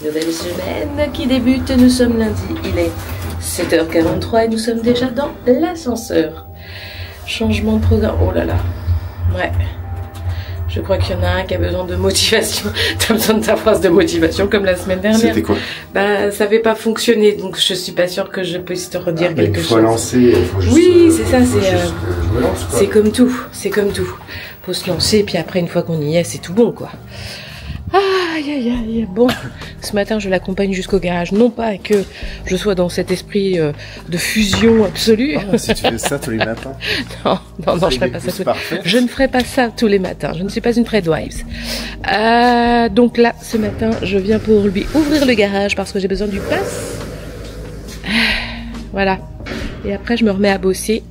Nouvelle semaine qui débute, nous sommes lundi, il est 7h43 et nous sommes déjà dans l'ascenseur. Changement de programme, oh là là, ouais. Je crois qu'il y en a un qui a besoin de motivation. T'as besoin de ta phrase de motivation comme la semaine dernière. C'était quoi? Bah, ça n'avait pas fonctionné, donc je suis pas sûre que je puisse te redire quelque chose. Il faut lancer, il faut juste... Oui, c'est ça, c'est comme tout, c'est comme tout. Faut se lancer, et puis après, une fois qu'on y est, c'est tout bon, quoi. Aïe, aïe, aïe. Bon, ce matin, je l'accompagne jusqu'au garage. Non pas que je sois dans cet esprit de fusion absolue. Ah, si tu fais ça tous les matins. Non, je ferai pas ça tous les matins. Je ne ferai pas ça tous les matins. Je ne suis pas une Fredwives. Donc là, ce matin, je viens pour lui ouvrir le garage parce que j'ai besoin du pass. Voilà. Et après, je me remets à bosser.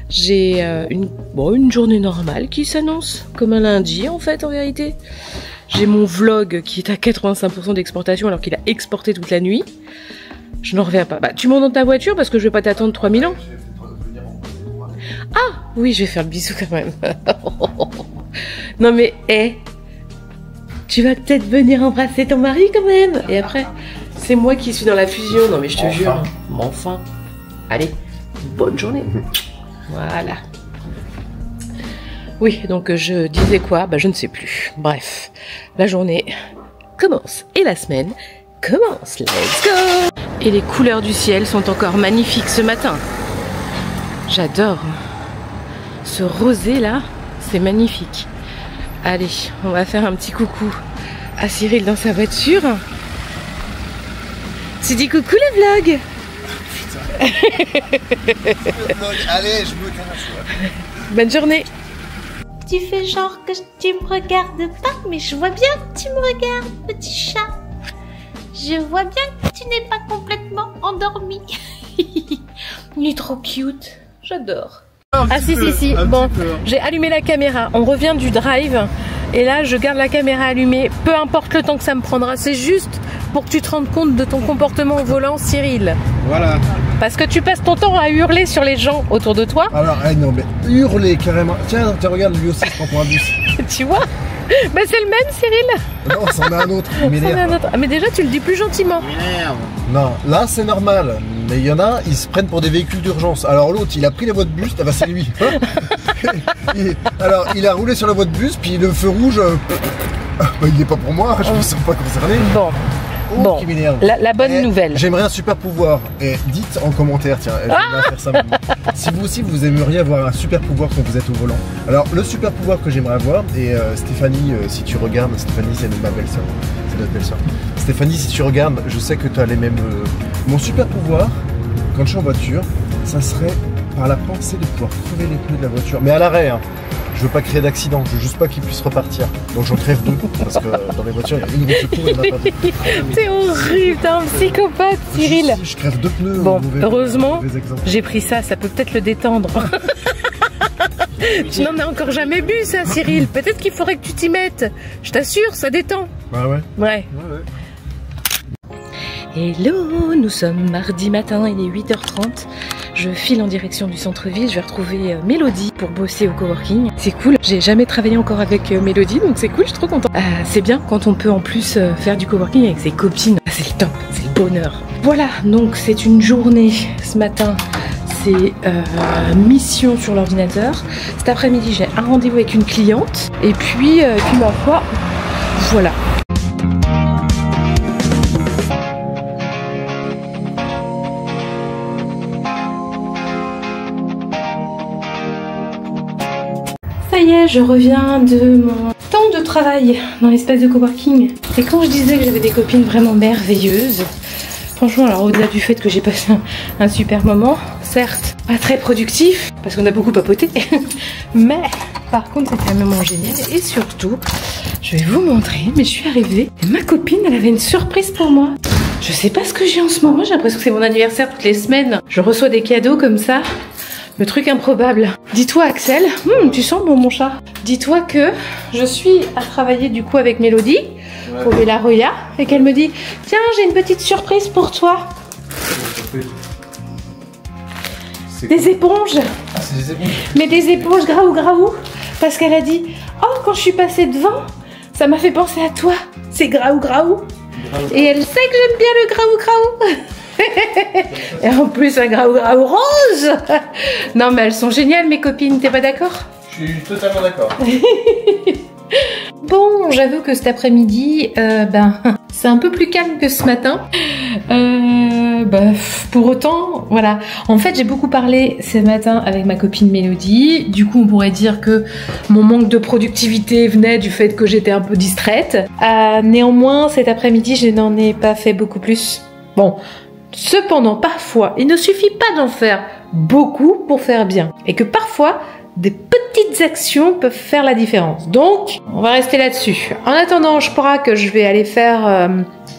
J'ai une journée normale qui s'annonce comme un lundi, en fait, en vérité. J'ai mon vlog qui est à 85% d'exportation alors qu'il a exporté toute la nuit. Je n'en reviens pas. Bah, tu montes dans ta voiture parce que je vais pas t'attendre 3000 ans. Ah oui, je vais faire le bisou quand même. Non mais, tu vas peut-être venir embrasser ton mari quand même. Et après, c'est moi qui suis dans la fusion. Non mais je te jure. Enfin. Allez, bonne journée. Voilà. Oui, donc je disais quoi? Bah je ne sais plus. Bref, la journée commence et la semaine commence. Let's go! Et les couleurs du ciel sont encore magnifiques ce matin. J'adore. Ce rosé là, c'est magnifique. Allez, on va faire un petit coucou à Cyril dans sa voiture. Tu dis coucou le vlog? Allez, je me casse. Bonne journée. Tu fais genre que tu me regardes pas, mais je vois bien que tu me regardes, petit chat. Je vois bien que tu n'es pas complètement endormi. Il est trop cute. J'adore. Ah si. Bon, j'ai allumé la caméra. On revient du drive. Et là, je garde la caméra allumée. Peu importe le temps que ça me prendra. C'est juste pour que tu te rendes compte de ton comportement au volant, Cyril. Voilà. Parce que tu passes ton temps à hurler sur les gens autour de toi. Alors, non mais hurler carrément. Tiens, regarde, lui aussi se prend pour un bus. Tu vois? Bah c'est le même, Cyril. Non, c'en a un autre. Ah, mais déjà, tu le dis plus gentiment. Non, là c'est normal. Mais il y en a, ils se prennent pour des véhicules d'urgence. Alors l'autre, il a pris la voie de bus, bah c'est lui. Alors, il a roulé sur la voie de bus, puis le feu rouge, bah, il n'est pas pour moi, je me sens pas concerné. Bon, la bonne nouvelle. J'aimerais un super pouvoir. Et dites en commentaire, tiens, j'aimerais faire ça maintenant. Si vous aussi vous aimeriez avoir un super pouvoir quand vous êtes au volant. Alors le super pouvoir que j'aimerais avoir, et Stéphanie, si tu regardes, Stéphanie c'est ma belle-sœur. C'est notre belle-sœur. Stéphanie, si tu regardes, je sais que tu as les mêmes. Mon super pouvoir, quand je suis en voiture, ça serait par la pensée de pouvoir crever les pneus de la voiture. Mais à l'arrêt, hein. Je veux pas créer d'accident, je veux juste pas qu'ils puissent repartir. Donc j'en crève deux, parce que dans les voitures, il y a une roue de secours et il n'y en a pas deux. C'est horrible, t'es un psychopathe, Cyril. Je crève deux pneus. Bon, heureusement, j'ai pris ça peut peut-être le détendre. Tu n'en as encore jamais bu ça, Cyril. Peut-être qu'il faudrait que tu t'y mettes. Je t'assure, ça détend. Bah ouais. Ouais. Hello, nous sommes mardi matin, il est 8h30. Je file en direction du centre-ville, je vais retrouver Mélodie pour bosser au coworking. C'est cool, j'ai jamais travaillé encore avec Mélodie, donc c'est cool, je suis trop contente. C'est bien quand on peut en plus faire du coworking avec ses copines. C'est le top, c'est le bonheur. Voilà, donc c'est une journée ce matin. C'est mission sur l'ordinateur. Cet après-midi, j'ai un rendez-vous avec une cliente. Et puis ma foi, voilà. Ça y est, je reviens de mon temps de travail dans l'espace de coworking. Et quand je disais que j'avais des copines vraiment merveilleuses, franchement, alors au-delà du fait que j'ai passé un super moment, certes pas très productif, parce qu'on a beaucoup papoté, mais par contre c'était un moment génial. Et surtout, je vais vous montrer, mais je suis arrivée, et ma copine, elle avait une surprise pour moi. Je sais pas ce que j'ai en ce moment, j'ai l'impression que c'est mon anniversaire toutes les semaines. Je reçois des cadeaux comme ça. Le truc improbable. Dis-toi Axel, tu sens bon mon chat. Dis-toi que je suis à travailler du coup avec Mélodie au Bellaroya et qu'elle me dit tiens j'ai une petite surprise pour toi. Des éponges. Ah c'est des éponges. Mais des éponges graou parce qu'elle a dit oh quand je suis passée devant ça m'a fait penser à toi. C'est graou. Et elle sait que j'aime bien le graou-graou. Et en plus un graou-graou rose. Non mais elles sont géniales mes copines, t'es pas d'accord? Je suis totalement d'accord. Bon, j'avoue que cet après-midi, c'est un peu plus calme que ce matin. Pour autant, voilà. En fait, j'ai beaucoup parlé ce matin avec ma copine Mélodie. Du coup, on pourrait dire que mon manque de productivité venait du fait que j'étais un peu distraite. Néanmoins, cet après-midi, je n'en ai pas fait beaucoup plus. Bon, cependant, parfois, il ne suffit pas d'en faire beaucoup pour faire bien. Et que parfois, des petites actions peuvent faire la différence. Donc, on va rester là-dessus. En attendant, je crois que je vais aller faire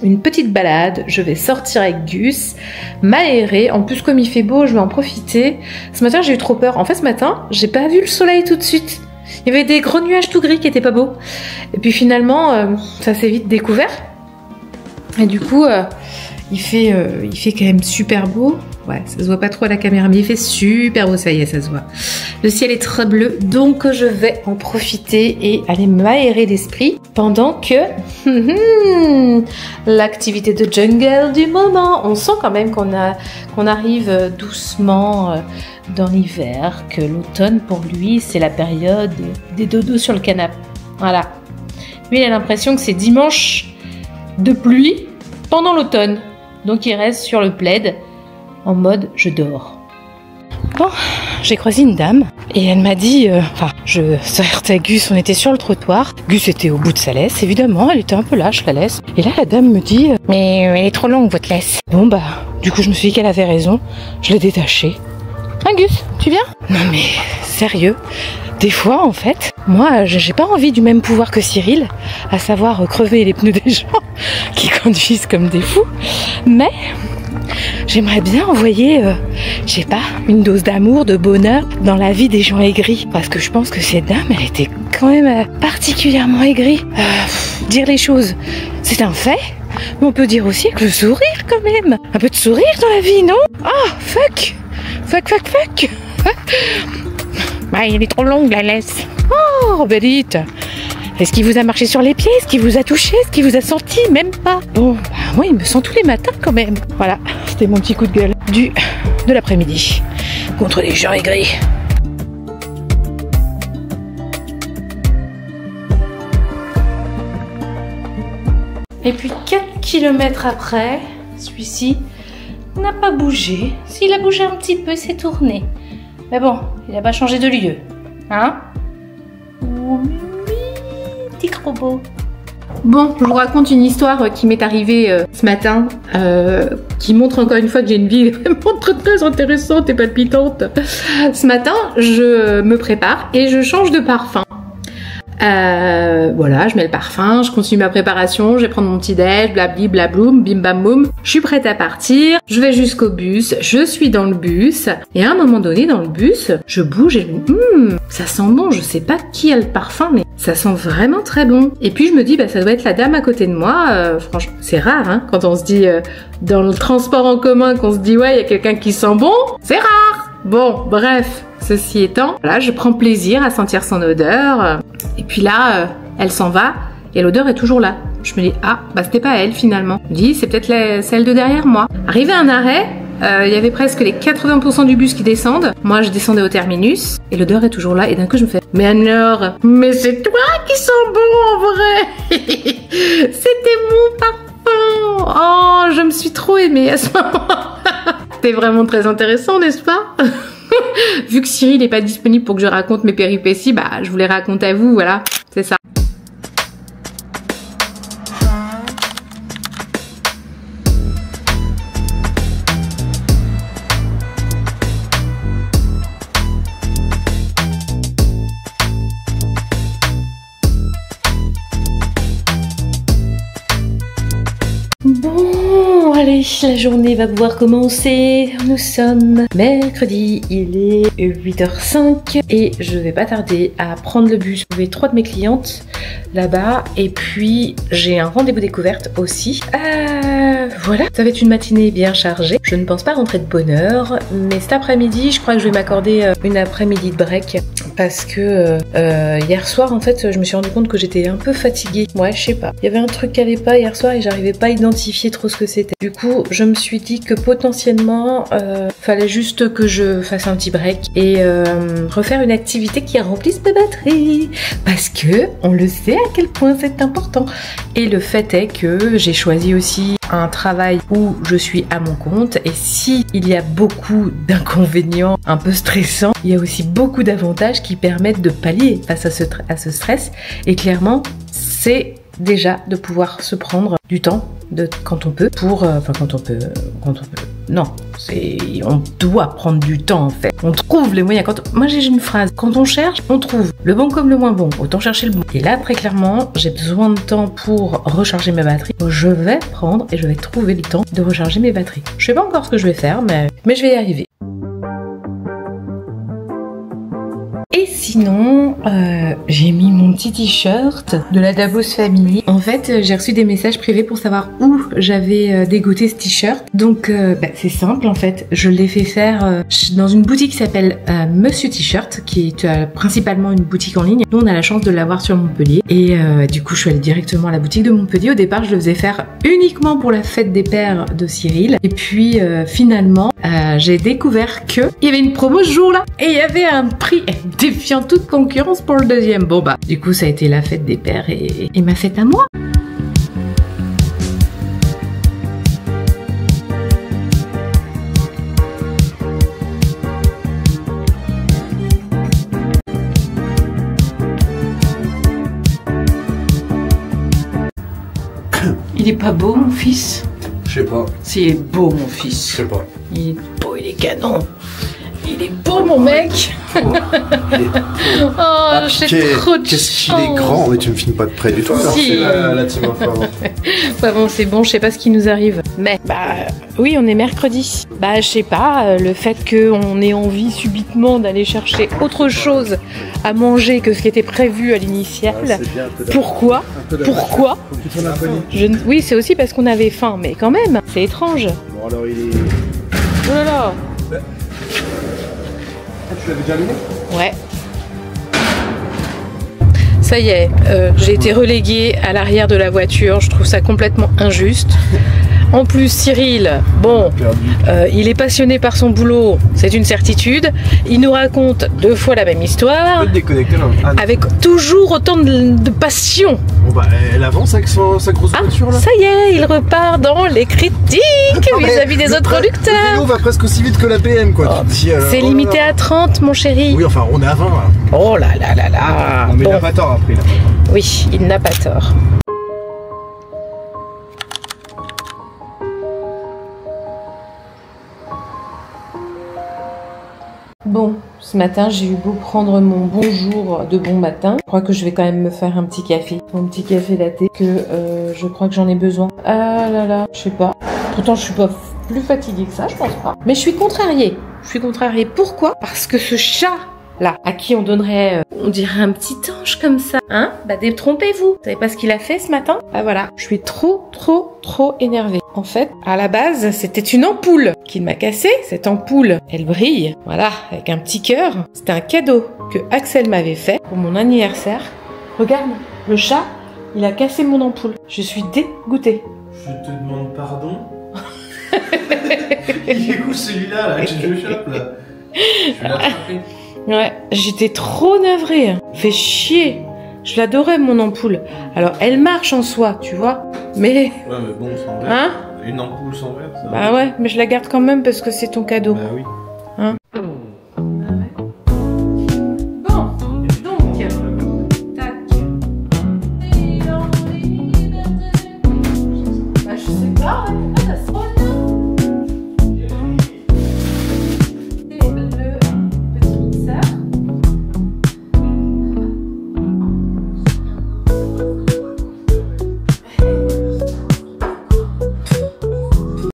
une petite balade. Je vais sortir avec Gus, m'aérer. En plus, comme il fait beau, je vais en profiter. Ce matin, j'ai eu trop peur. En fait, ce matin, j'ai pas vu le soleil tout de suite. Il y avait des gros nuages tout gris qui étaient pas beaux. Et puis finalement, ça s'est vite découvert. Et du coup, il fait quand même super beau. Ouais, ça se voit pas trop à la caméra, mais il fait super beau, ça y est, ça se voit. Le ciel est très bleu, donc je vais en profiter et aller m'aérer l'esprit pendant que l'activité de jungle du moment. On sent quand même qu'on arrive doucement dans l'hiver, que l'automne pour lui c'est la période des dodos sur le canapé. Voilà. Lui il a l'impression que c'est dimanche de pluie pendant l'automne, donc il reste sur le plaid en mode je dors. Bon, j'ai croisé une dame et elle m'a dit, je sortais à Gus, on était sur le trottoir. Gus était au bout de sa laisse, évidemment, elle était un peu lâche la laisse. Et là la dame me dit, mais elle est trop longue votre laisse. Bon du coup je me suis dit qu'elle avait raison, je l'ai détachée. Hein Gus, tu viens? Non mais sérieux, des fois en fait, moi j'ai pas envie du même pouvoir que Cyril, à savoir crever les pneus des gens qui conduisent comme des fous, mais j'aimerais bien envoyer, je sais pas, une dose d'amour, de bonheur dans la vie des gens aigris. Parce que je pense que cette dame, elle était quand même particulièrement aigrie. Dire les choses, c'est un fait. Mais on peut dire aussi avec le sourire quand même. Un peu de sourire dans la vie, non? Ah, fuck. Elle est trop longue la laisse. Oh, bellite. Est-ce qu'il vous a marché sur les pieds? Est-ce qu'il vous a touché? Est-ce qu'il vous a senti? Même pas. Bon, moi il me sent tous les matins quand même. Voilà, c'était mon petit coup de gueule de l'après-midi contre les gens aigris. Et puis 4 km après, celui-ci n'a pas bougé. S'il a bougé un petit peu, il s'est tourné. Mais bon, il n'a pas changé de lieu. Hein? Robot. Bon, je vous raconte une histoire qui m'est arrivée ce matin, qui montre encore une fois que j'ai une vie vraiment très intéressante et palpitante. Ce matin, je me prépare et je change de parfum. Voilà, je mets le parfum, je continue ma préparation, je vais prendre mon petit déj, blabli blabloum, bim bam boum. Je suis prête à partir, je vais jusqu'au bus, je suis dans le bus et à un moment donné dans le bus, je bouge et je me dis ça sent bon, je sais pas qui a le parfum mais ça sent vraiment très bon. Et puis je me dis ça doit être la dame à côté de moi. Franchement, c'est rare hein, quand on se dit dans le transport en commun qu'on se dit ouais, il y a quelqu'un qui sent bon, c'est rare. Bon, bref, ceci étant, voilà, je prends plaisir à sentir son odeur. Et puis là, elle s'en va et l'odeur est toujours là. Je me dis, c'était pas elle finalement. Je me dis, c'est peut-être celle de derrière moi. Arrivé à un arrêt, il y avait presque les 80% du bus qui descendent. Moi, je descendais au terminus et l'odeur est toujours là. Et d'un coup, je me fais, mais alors, mais c'est toi qui sens bon en vrai. C'était mon parfum. Oh, je me suis trop aimée à ce moment-là. C'était vraiment très intéressant, n'est-ce pas? Vu que Cyril n'est pas disponible pour que je raconte mes péripéties, je vous les raconte à vous, voilà, c'est ça. Bon, allez, la journée va pouvoir commencer. Nous sommes mercredi, il est 8h05 et je vais pas tarder à prendre le bus. J'ai 3 de mes clientes là-bas et puis j'ai un rendez-vous découverte aussi. Voilà, ça va être une matinée bien chargée. Je ne pense pas rentrer de bonne heure, mais cet après-midi, je crois que je vais m'accorder une après-midi de break parce que hier soir, en fait, je me suis rendu compte que j'étais un peu fatiguée. Ouais, je sais pas. Il y avait un truc qui allait pas hier soir et j'arrivais pas à identifier trop ce que c'était. Du coup, je me suis dit que potentiellement, fallait juste que je fasse un petit break et refaire une activité qui remplisse ma batterie. Parce que on le sait à quel point c'est important. Et le fait est que j'ai choisi aussi un travail où je suis à mon compte et si il y a beaucoup d'inconvénients un peu stressants, il y a aussi beaucoup d'avantages qui permettent de pallier face à ce stress et clairement c'est déjà de pouvoir se prendre du temps quand on peut pour non, on doit prendre du temps en fait. On trouve les moyens. Moi j'ai une phrase, quand on cherche, on trouve le bon comme le moins bon. Autant chercher le bon. Et là très clairement, j'ai besoin de temps pour recharger ma batterie. Je vais prendre et je vais trouver le temps de recharger mes batteries. Je sais pas encore ce que je vais faire, mais je vais y arriver. Et sinon, j'ai mis mon petit t-shirt de la Davos Family. En fait, j'ai reçu des messages privés pour savoir où j'avais dégoté ce t-shirt. Donc, c'est simple en fait. Je l'ai fait faire dans une boutique qui s'appelle Monsieur T-shirt, qui est principalement une boutique en ligne. Nous, on a la chance de l'avoir sur Montpellier. Et du coup, je suis allée directement à la boutique de Montpellier. Au départ, je le faisais faire uniquement pour la fête des pères de Cyril. Et puis, finalement, j'ai découvert qu'il y avait une promo ce jour-là. Et il y avait un prix défiant toute concurrence pour le deuxième. Bon bah, du coup ça a été la fête des pères et ma fête à moi. Il est pas beau mon fils? Je sais pas. Si, il est beau mon fils. Je sais pas. Il est beau, il est canon. Il est beau mon mec. Oh, j'ai trop de Qu'est-ce qu'il est grand, mais tu me filmes pas de près du tout. Si. C'est la team info. Bah bon, c'est bon, je sais pas ce qui nous arrive. Mais oui, on est mercredi. Bah je sais pas, le fait qu'on ait envie subitement d'aller chercher autre chose à manger que ce qui était prévu à l'initiale. Pourquoi? Oui, c'est aussi parce qu'on avait faim, mais quand même, c'est étrange. Bon alors il est... Oh là là. Tu l'avais déjà allumé? Ouais. Ça y est, j'ai été reléguée à l'arrière de la voiture. Je trouve ça complètement injuste. En plus, Cyril, bon, il est passionné par son boulot, c'est une certitude. Il nous raconte 2 fois la même histoire, avec toujours autant de passion. Bon bah, elle avance avec sa grosse voiture là. Ça y est, il repart dans les critiques vis-à-vis des autres producteurs. Le vélo va presque aussi vite que la PM quoi. C'est limité à 30 mon chéri. Oui enfin on est à 20 là. Oh là là là là. Non mais il n'a pas tort après là. Oui, il n'a pas tort. Bon, ce matin, j'ai eu beau prendre mon bonjour de bon matin. Je crois que je vais quand même me faire un petit café. Mon petit café latte que je crois que j'en ai besoin. Ah là là, je sais pas. Pourtant, je suis pas plus fatiguée que ça, je pense pas. Mais je suis contrariée. Pourquoi? Parce que ce chat là, à qui on donnerait, on dirait un petit ange comme ça, hein? Bah détrompez-vous. Vous savez pas ce qu'il a fait ce matin? Bah voilà, je suis trop énervée. En fait, à la base, c'était une ampoule qu'il m'a cassée. Cette ampoule, elle brille, voilà, avec un petit cœur. C'était un cadeau que Axel m'avait fait pour mon anniversaire. Regarde, le chat, il a cassé mon ampoule. Je suis dégoûtée. Je te demande pardon. Il est où celui-là là, que je chope là? Je vais l'attraper. Ouais, j'étais trop navrée. Fait chier. Je l'adorais mon ampoule. Alors elle marche en soi, tu vois. Mais... Ouais mais bon, sans verre. Hein? Une ampoule sans verre, ça. Bah ouais, mais je la garde quand même parce que c'est ton cadeau. Bah oui. Hein?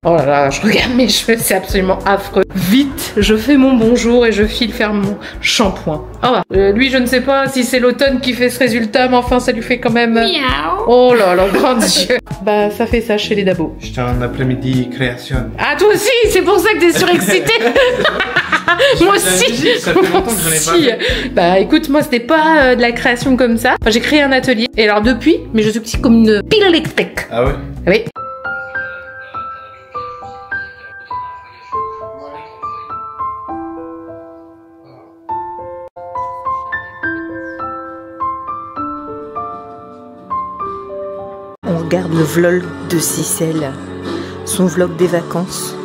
Oh là là, je regarde mes cheveux, c'est absolument affreux. Vite, je fais mon bonjour et je file faire mon shampoing. Lui, je ne sais pas si c'est l'automne qui fait ce résultat, mais enfin, ça lui fait quand même... Miaou. Oh là là, grand Dieu. Bah, ça fait ça chez les dabos. J'étais en après-midi création. Ah, toi aussi, c'est pour ça que t'es surexcité. Moi aussi. Ça fait longtemps que j'en ai pas Moi fait. aussi. Bah écoute, moi c'était pas de la création comme ça. Enfin, j'ai créé un atelier. Et alors depuis, mais je suis petit comme une pile électrique. Ah ouais? Oui. On regarde le vlog de Cicel, son vlog des vacances.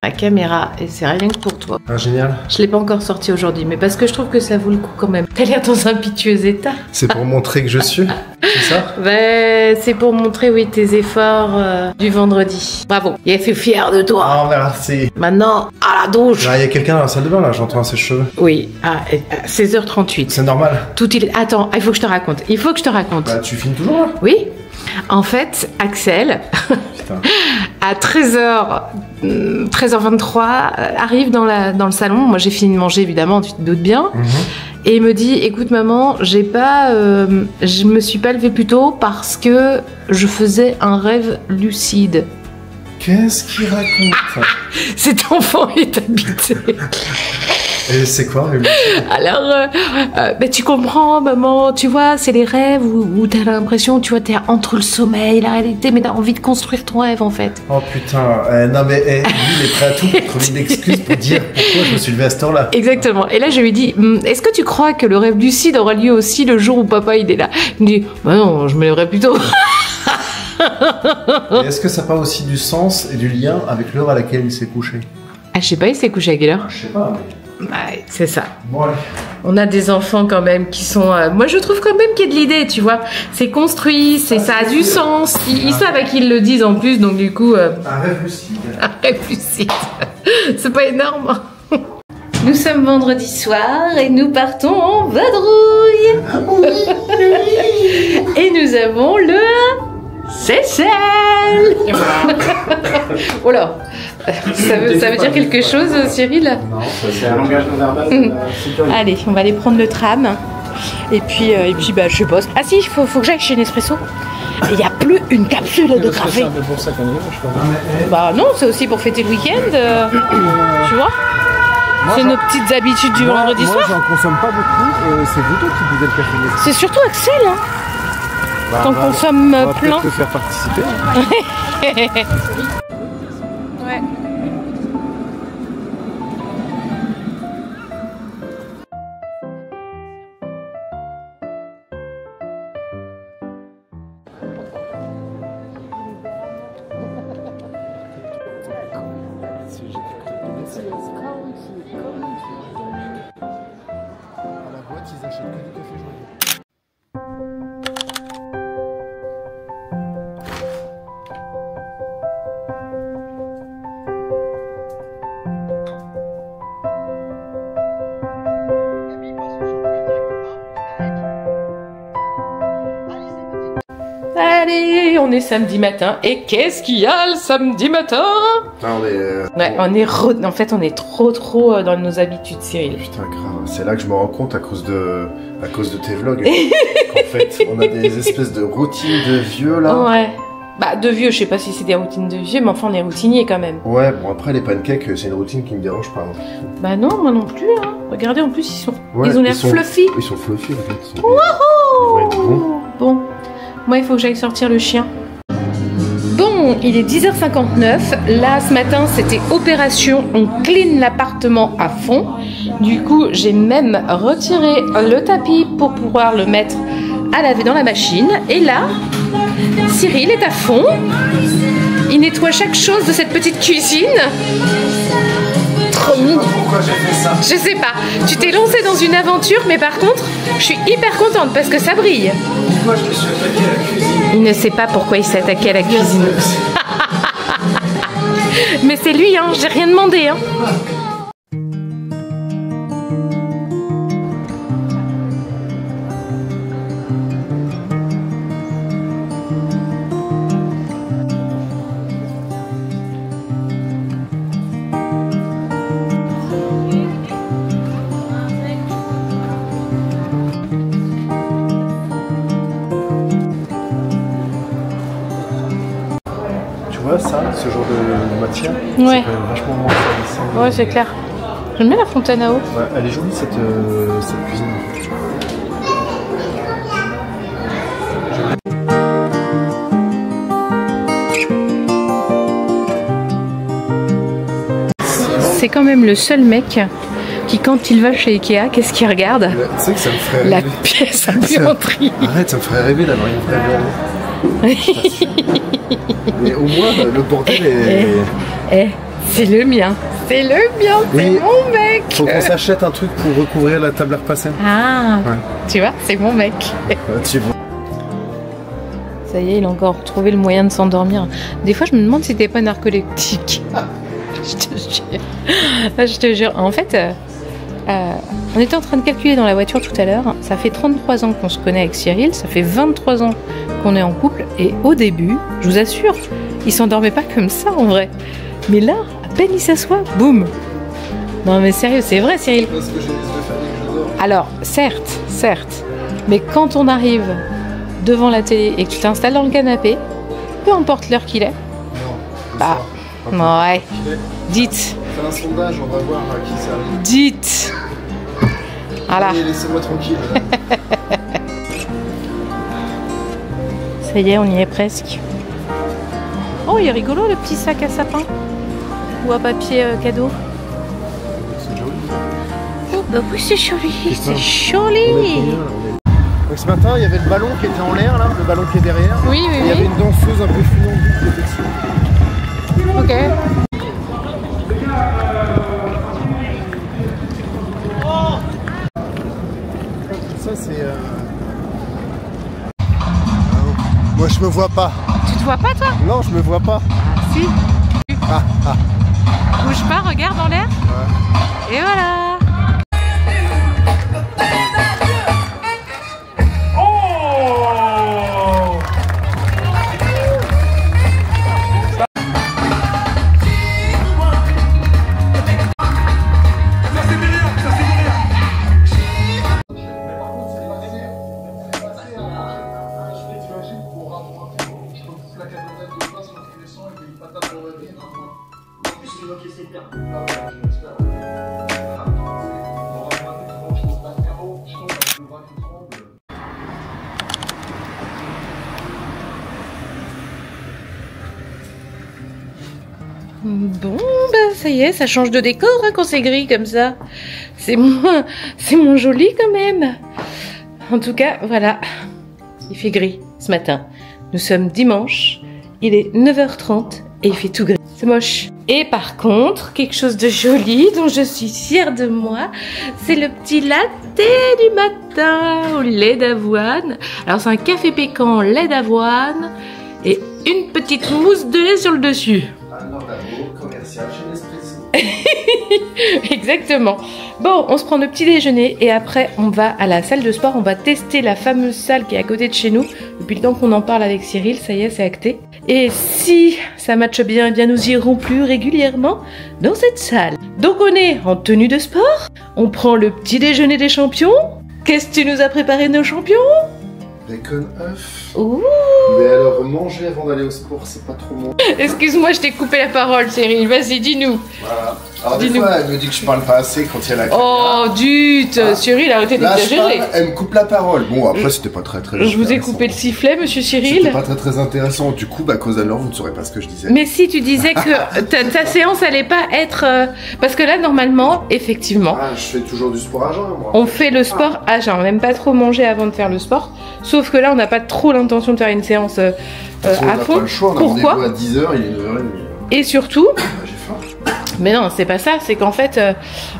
Ma caméra, et c'est rien que pour toi. Ah, génial. Je l'ai pas encore sorti aujourd'hui, mais parce que je trouve que ça vaut le coup quand même. T'as l'air dans un pitueux état. C'est pour montrer que je suis, c'est ça? Ouais, c'est pour montrer, oui, tes efforts du vendredi. Bravo. Il est fait fier de toi. Oh, merci. Maintenant, à la douche. Il y a quelqu'un dans la salle de bain là, j'entends ses cheveux. Oui, à 16h38. C'est normal. Tout il... Attends, il faut que je te raconte. Il faut que je te raconte. Bah, tu filmes toujours là? Oui. En fait, Axel, Putain. à 13h23, arrive dans le salon. Moi, j'ai fini de manger, évidemment, tu te doutes bien. Et il me dit, écoute maman, je me suis pas levée plus tôt parce que je faisais un rêve lucide. Qu'est-ce qu'il raconte? Cet enfant est habité. Et c'est quoi? Alors, tu comprends, maman, tu vois, c'est les rêves où t'as l'impression, tu vois, t'es entre le sommeil et la réalité, mais t'as envie de construire ton rêve, en fait. Oh putain, non mais lui il est prêt à tout pour trouver une excuse pour dire pourquoi je me suis levé à cette heure-là. Exactement. Et là, je lui dis, est-ce que tu crois que le rêve lucide aura lieu aussi le jour où papa, il est là? Il me dit, bah non, je me lèverai plus tôt. Et est-ce que ça n'a pas aussi du sens et du lien avec l'heure à laquelle il s'est couché? Ah, je sais pas, il s'est couché à quelle heure? Je sais pas, mais... Ouais, c'est ça. Bon, allez. On a des enfants quand même qui sont... moi, je trouve quand même qu'il y a de l'idée, tu vois. C'est construit, ça a du sens. Ils savent à qui ils le disent en plus, donc du coup... Un rêve lucide. un rêve lucide. C'est pas énorme. Nous sommes vendredi soir et nous partons en vadrouille. Et nous avons le... Cécile. Oh là. Ça veut dire quelque chose, Cyril? Non, c'est un langage non verbal. Allez, on va aller prendre le tram. Et puis bah, je bosse. Ah si, il faut que j'aille chez Nespresso. Il n'y a plus une capsule de café. C'est un peu pour ça qu'on y va, je crois. Bah non, c'est aussi pour fêter le week-end. Tu vois? C'est nos petites habitudes du vendredi soir. Moi, j'en consomme pas beaucoup. C'est vous deux qui buvez le café Nespresso. C'est surtout Axel, hein. T'en consommes plein. Te faire participer. Ouais. À la boîte, ils achètent que du café journalier. Allez, on est samedi matin. Et qu'est-ce qu'il y a le samedi matin? Putain, En fait, on est trop dans nos habitudes, Cyril. Putain, grave. C'est là que je me rends compte à cause de tes vlogs. qu'en fait, on a des espèces de routines de vieux là. Ouais. Bah, de vieux, je sais pas si c'est des routines de vieux, mais enfin, on est routiniers quand même. Ouais, bon, après, les pancakes, c'est une routine qui me dérange pas. Bah non, moi non plus, hein. Regardez, en plus, Ouais, ils ont l'air fluffy. Ils sont fluffy, en fait. Ils Wouhou! vont être bons. Bon, moi, il faut que j'aille sortir le chien. Bon, il est 10h59. Là, ce matin, c'était opération. On clean l'appartement à fond. Du coup, j'ai même retiré le tapis pour pouvoir le mettre à laver dans la machine. Et là, Cyril est à fond. Il nettoie chaque chose de cette petite cuisine. Trop mignon. Pourquoi j'ai fait ça? Je sais pas. Tu t'es lancé dans une aventure, mais par contre, je suis hyper contente parce que ça brille. Pourquoi je me suis attaqué à la cuisine? Il ne sait pas pourquoi il s'est attaqué à la cuisine. Mais c'est lui, hein. J'ai rien demandé, hein. pas ça, ce genre de matière. Ouais. C'est quand même vachement moins salissant. Ouais, c'est clair. J'aime bien la fontaine à eau. Ouais, elle est jolie cette cuisine. C'est quand même le seul mec qui, quand il va chez Ikea, qu'est-ce qu'il regarde? Tu sais que ça me ferait La rêver. pièce à buanderie. Arrête, ça me ferait rêver d'avoir une vraie buanderie. Mais au moins, le bordel est... C'est le mien. C'est le mien, c'est Oui. mon mec. Faut qu'on s'achète un truc pour recouvrir la table à repasser. Ah, Ouais. tu vois, c'est mon mec. Tu vois. Ça y est, il a encore trouvé le moyen de s'endormir. Des fois, je me demande si t'es pas narcoleptique. Je te jure. Je te jure. En fait, on était en train de calculer dans la voiture tout à l'heure. Ça fait 33 ans qu'on se connaît avec Cyril. Ça fait 23 ans qu'on est en couple. Et au début, je vous assure, il s'endormait pas comme ça en vrai. Mais là, à peine il s'assoit, boum. Non mais sérieux, c'est vrai Cyril. Parce que j'ai les yeux fermés que je dors. Alors, certes. Mais quand on arrive devant la télé et que tu t'installes dans le canapé, peu importe l'heure qu'il est, Non. bah, ouais, dites, Fais un sondage, on va voir à qui ça arrive. dites. Voilà, Allez, laissez-moi tranquille. ça y est, on y est presque. Oh, il est rigolo le petit sac à sapin. Ou à papier cadeau. C'est joli. Oh, bah oui, c'est joli, c'est On est joli. combien, là, Donc ce matin, il y avait le ballon qui était en l'air, là, le ballon qui est derrière. Oui, Et il y avait une danseuse un peu funambule qui était dessus. Ok. Ça, c'est... Moi, je me vois pas. Tu te vois pas toi? Non, je me vois pas. Si. Ah, ah. Bouge pas, regarde en l'air. Ouais. Et voilà. Bon, bah ça y est, ça change de décor hein, quand c'est gris comme ça. C'est moins joli quand même. En tout cas, voilà, il fait gris ce matin. Nous sommes dimanche, il est 9h30 et il fait tout gris. C'est moche. Et par contre, quelque chose de joli dont je suis fière de moi, c'est le petit latte du matin au lait d'avoine. Alors c'est un café pécan lait d'avoine et une petite mousse de lait sur le dessus. Commercial chez Nespresso. Exactement. Bon, on se prend le petit déjeuner et après on va à la salle de sport. On va tester la fameuse salle qui est à côté de chez nous. Depuis le temps qu'on en parle avec Cyril, ça y est, c'est acté. Et si ça matche bien, eh bien nous irons plus régulièrement dans cette salle. Donc on est en tenue de sport. On prend le petit déjeuner des champions. Qu'est-ce que tu nous as préparé nos champions? Bacon, œuf. Ouh. Mais alors, manger avant d'aller au sport, c'est pas trop bon. Excuse-moi, je t'ai coupé la parole, Cyril. Vas-y, dis-nous. Voilà. Alors, des Dis-nous. fois, elle me dit que je parle pas assez quand il y a la Oh, zut, Cyril, arrêtez Là, je d'exagérer. parle, elle me coupe la parole. Bon, après, c'était pas très Je vous ai intéressant. coupé le sifflet, monsieur C'était Cyril. pas très intéressant. Du coup, à cause d'alors, vous ne saurez pas ce que je disais. Mais si tu disais que ta séance allait pas être... parce que là, normalement, effectivement, Ah, je fais toujours du sport à jeun, moi. on fait le sport à jeun. On n'aime pas trop manger avant de faire le sport. Sauf que là, on n'a pas trop l'intention de faire une séance Parce qu'on à n'a fond. pas le choix, on a Pourquoi? rendez-vous à 10h, il est 9h30. Et surtout... Ah, j'ai faim. Mais non, c'est pas ça. C'est qu'en fait,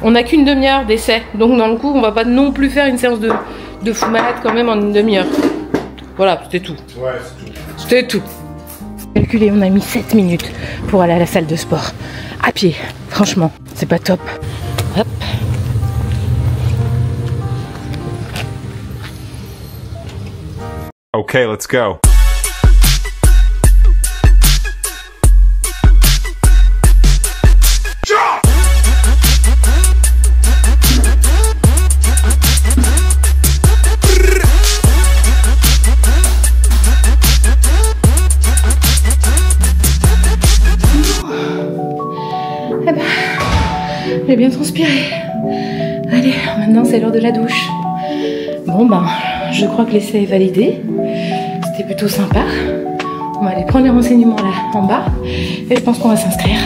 on n'a qu'une demi-heure d'essai. Donc, dans le coup, on va pas non plus faire une séance de fou malade quand même en une demi-heure. Voilà, c'était tout. Ouais, c'est tout. C'était tout. Calculez, on a mis 7 minutes pour aller à la salle de sport. À pied. Franchement, c'est pas top. Hop. Okay, let's go. maintenant c'est l'heure de la douche. Bon ben, je crois que l'essai est validé. C'était plutôt sympa. On va aller prendre les renseignements là en bas et je pense qu'on va s'inscrire.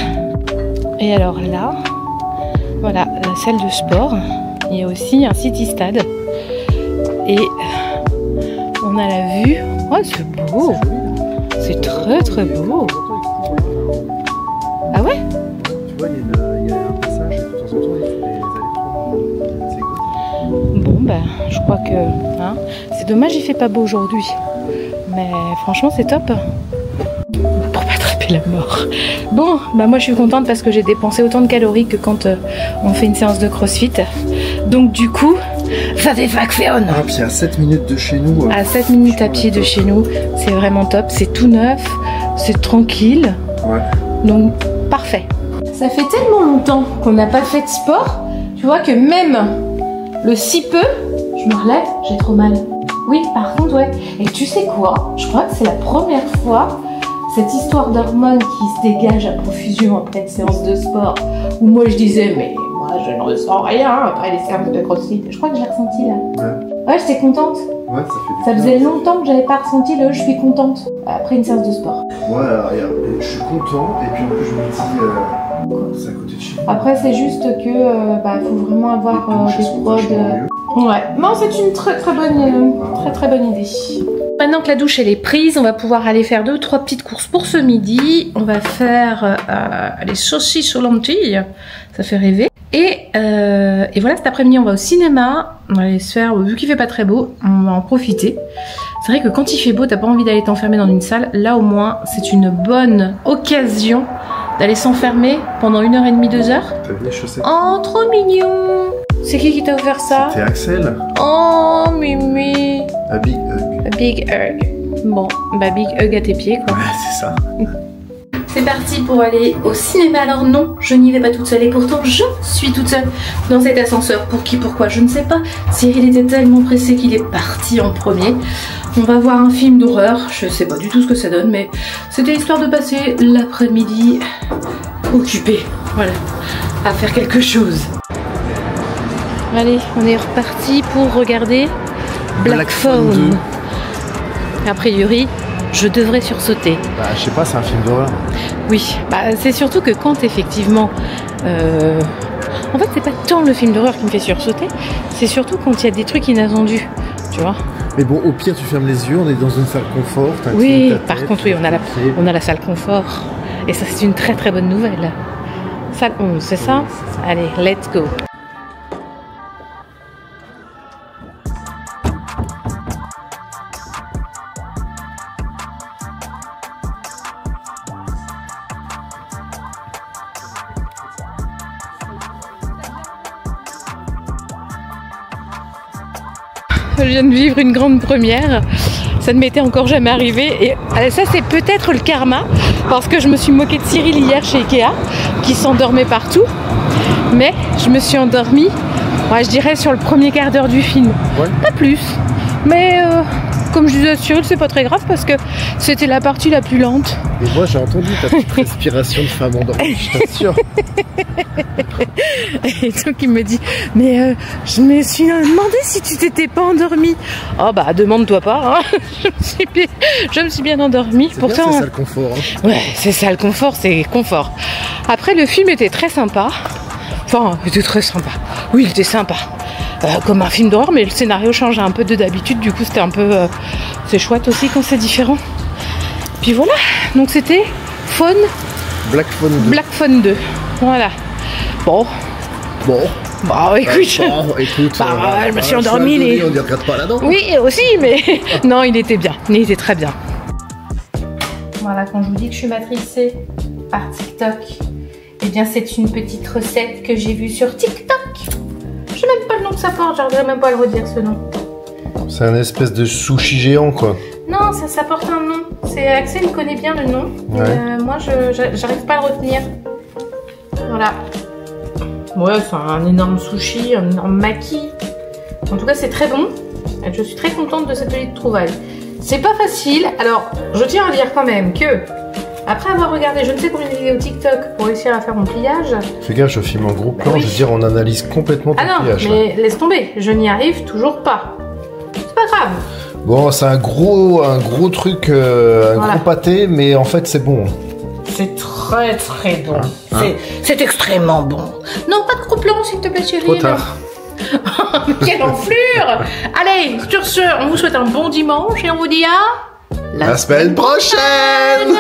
Et alors là, voilà la salle de sport. Il y a aussi un city stade et on a la vue. Oh, c'est beau, c'est très très beau. Ah ouais? Tu vois, il y a un passage et de temps en temps il fait des allers-retours. C'est cool. Bon bah, je crois que hein, c'est dommage, il fait pas beau aujourd'hui, mais franchement c'est top. Pour pas attraper la mort. Bon, bah moi je suis contente parce que j'ai dépensé autant de calories que quand on fait une séance de crossfit. Donc du coup, ça fait faction. Ah, puis à 7 minutes de chez nous. À 7 minutes à pied de chez nous, c'est vraiment top. C'est tout neuf, c'est tranquille. Ouais. Donc parfait. Ça fait tellement longtemps qu'on n'a pas fait de sport, tu vois que même le si peu, je me relève, j'ai trop mal. Oui, par contre, ouais. Et tu sais quoi? Je crois que c'est la première fois, cette histoire d'hormones qui se dégage à profusion après une séance de sport, où moi je disais, mais moi je ne ressens rien après les séances de crossfit. Je crois que je l'ai ressenti là. Ouais, j'étais contente. Ouais, ça fait du Ça bien. faisait longtemps que j'avais pas ressenti le je suis contente après une séance de sport. Ouais, alors, regarde, je suis content et puis en plus je me dis, c'est à côté de chez nous. Après, c'est juste que bah, faut vraiment avoir Les douches, des elles sont prods. vachement mieux. Ouais, non, c'est une très très bonne idée. Maintenant que la douche elle est prise, on va pouvoir aller faire 2-3 petites courses pour ce midi. On va faire les saucisses aux lentilles, ça fait rêver. Et voilà, cet après-midi on va au cinéma. On va aller se faire, vu qu'il fait pas très beau, on va en profiter. C'est vrai que quand il fait beau, t'as pas envie d'aller t'enfermer dans une salle. Là au moins, c'est une bonne occasion d'aller s'enfermer pendant 1h30, 2 heures. T'as vu les chaussettes? Oh, trop mignon! C'est qui t'a offert ça? C'est Axel. Oh, Mimi! A big hug. A big hug. Bon, bah big hug à tes pieds, quoi. Ouais, c'est ça. C'est parti pour aller au cinéma. Alors non, je n'y vais pas toute seule et pourtant je suis toute seule dans cet ascenseur. Pour qui, pourquoi, je ne sais pas. Cyril était tellement pressé qu'il est parti en premier. On va voir un film d'horreur. Je sais pas du tout ce que ça donne, mais c'était histoire de passer l'après-midi occupé. Voilà, à faire quelque chose. Allez, on est reparti pour regarder Black Phone. A priori, je devrais sursauter. Bah, je sais pas, c'est un film d'horreur. Oui, bah, c'est surtout que quand effectivement... En fait, c'est pas tant le film d'horreur qui me fait sursauter, c'est surtout quand il y a des trucs inattendus, tu vois. Mais bon, au pire, tu fermes les yeux, on est dans une salle confort. Oui, par contre, oui, on a la salle confort. Et ça, c'est une très très bonne nouvelle. Salle 11, c'est ça? Allez, let's go. Je viens de vivre une grande première, ça ne m'était encore jamais arrivé et ça c'est peut-être le karma parce que je me suis moquée de Cyril hier chez Ikea qui s'endormait partout, mais je me suis endormie, ouais, je dirais sur le premier quart d'heure du film, ouais. Pas plus, mais comme je disais à Cyril, c'est pas très grave parce que c'était la partie la plus lente. Et moi j'ai entendu ta petite respiration de femme endormie, je t'assure. Et donc il me dit, mais je me suis demandé si tu t'étais pas endormie. Oh bah demande-toi pas, hein. je me suis bien endormie. Pourtant, c'est ça le confort. Hein. Ouais, c'est ça le confort, c'est confort. Après le film était très sympa. Enfin, il était très sympa. Oui, il était sympa. Comme un film d'horreur, mais le scénario changeait un peu de d'habitude. Du coup, c'était un peu... c'est chouette aussi quand c'est différent. Puis voilà, donc c'était Phone... Black Phone 2. Black Phone 2, voilà. Bon. Bah écoute, je me suis endormie. On n'y regarde pas là-dedans. Oui, aussi, mais non, il était bien. Il était très bien. Voilà, quand je vous dis que je suis matrixée par TikTok, eh bien c'est une petite recette que j'ai vue sur TikTok. Je sais même pas le nom que ça porte, j'arriverai même pas à le redire ce nom. C'est un espèce de sushi géant quoi. Non, ça porte un nom. C'est Axel, il connaît bien le nom. Ouais. Moi, j'arrive pas à le retenir. Voilà. Ouais, c'est un énorme sushi, un énorme maki. En tout cas, c'est très bon. Et je suis très contente de cette petite trouvaille. C'est pas facile. Alors, je tiens à dire quand même que Après avoir regardé je ne sais combien de vidéos TikTok pour réussir à faire mon pliage... Fais gaffe, je filme en gros plan, Oui. je veux dire, on analyse complètement ton pliage. mais laisse tomber, je n'y arrive toujours pas. C'est pas grave. Bon, c'est un gros truc, gros pâté, mais en fait c'est bon. C'est très très bon. C'est extrêmement bon. Non, pas de gros plan s'il te plaît chérie. Trop tard. Quelle enflure. Allez, sur ce, on vous souhaite un bon dimanche et on vous dit à... La semaine prochaine.